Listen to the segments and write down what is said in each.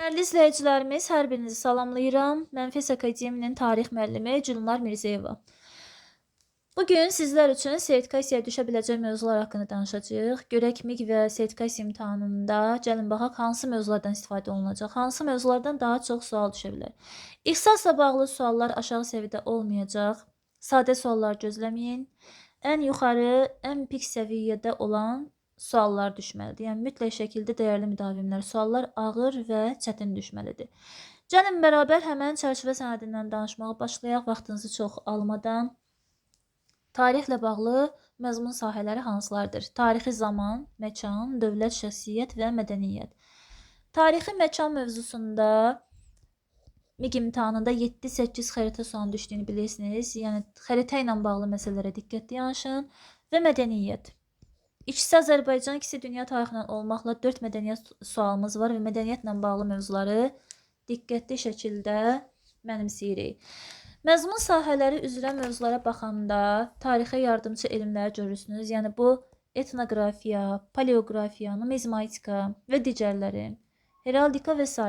Dəyərli izləyicilərimiz, hər birinizi salamlayıram. Mən Fes Akademiyinin tarix müəllimi Gülnar Mirzəyeva. Bugün sizlər üçün sertifikasiyaya düşə biləcək mövzular haqqında danışacağıq. Görək MİQ və sertifikasiya imtahanında gəlin baxaq hansı mövzulardan istifadə olunacaq, hansı mövzulardan daha çox sual düşə bilər. İxtisasla bağlı suallar aşağı səviyyədə olmayacaq. Sadə suallar gözləməyin. Ən yuxarı, ən pik səviyyədə olan suallar düşməlidir. Yəni mütləq şəkildə dəyərli müdavimlər, suallar ağır və çətin düşməlidir. Gəlin bərabər həmən çərçivə sənədindən danışmağa başlayaq vaxtınızı çox almadan. Tarixlə bağlı məzmun sahələri hansılardır? Tarixi zaman, məkan, dövlət, şəxsiyyət və mədəniyyət. Tarixi məkan mövzusunda MİQ imtahanında 7-8 xəritə sualının düşdüyünü bilirsiniz. Yəni xəritə ilə bağlı məsələlərə diqqətli yanaşın və mədəniyyət. İkisi Azərbaycan, ikisi dünya tarixindən olmaqla 4 mədəniyyət sualımız var və mədəniyyətlə bağlı mövzuları diqqətli şəkildə mənimsəyirik. Məzmun sahələri üzrə mövzulara baxanda tarixə yardımçı elmləri görürsünüz. Yəni bu etnoqrafiya, paleoqrafiya, numizmatika və digərləri, heraldika və s.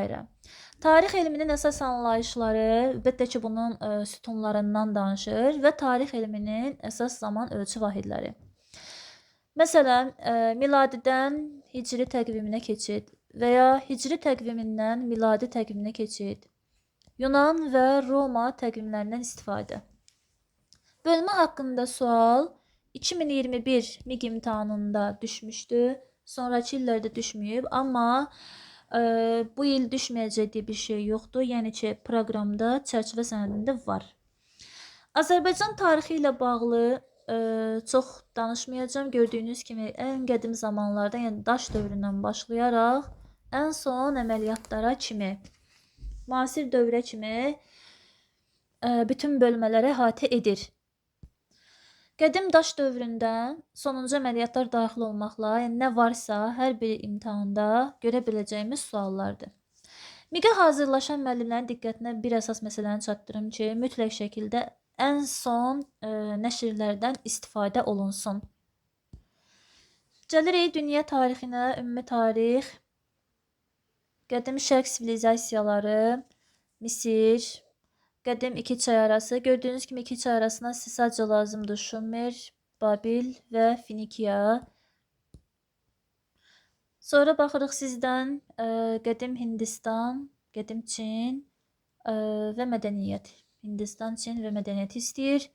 Tarix elminin əsas anlayışları, əlbəttə ki, bunun sütunlarından danışır və tarix elminin əsas zaman ölçü vahidləri. Məsələn, miladidən hicri təqviminə keçid və ya hicri təqvimindən miladi təqviminə keçid, Yunan və Roma təqvimlərindən istifadə. Bölmə haqqında sual 2021 MİQ imtahanında düşmüşdü. Sonraki illərdə düşməyib, amma bu il düşməyəcək deyə bir şey yoxdur. Yəni ki, proqramda, çərçivə sənədində var. Azərbaycan tarixi ilə bağlı çox danışmayacağım. Gördüyünüz kimi ən qədim zamanlarda, yəni daş dövründən başlayaraq ən son əməliyyatlara kimi, müasir dövrə kimi bütün bölmələri əhatə edir. Qədim daş dövründən sonuncu əməliyyatlar daxil olmaqla, yəni nə varsa hər bir imtahanda görə biləcəyimiz suallardır. MİQ-ə hazırlaşan müəllimlərin diqqətinə bir əsas məsələni çatdırım ki, mütləq şəkildə ən son nəşrlərdən istifadə olunsun. Gəlirik dünya tarixinə, ümumi tarix, qədim şərq sivilizasiyaları, Misir, qədim iki çay arası. Gördüyünüz kimi iki çay arasına sizə sadəcə lazımdır Şumer, Babil və Finikiya. Sonra baxırıq sizdən qədim Hindistan, qədim Çin və mədəniyyət. Hindistan, Çin və mədəniyyət istəyir.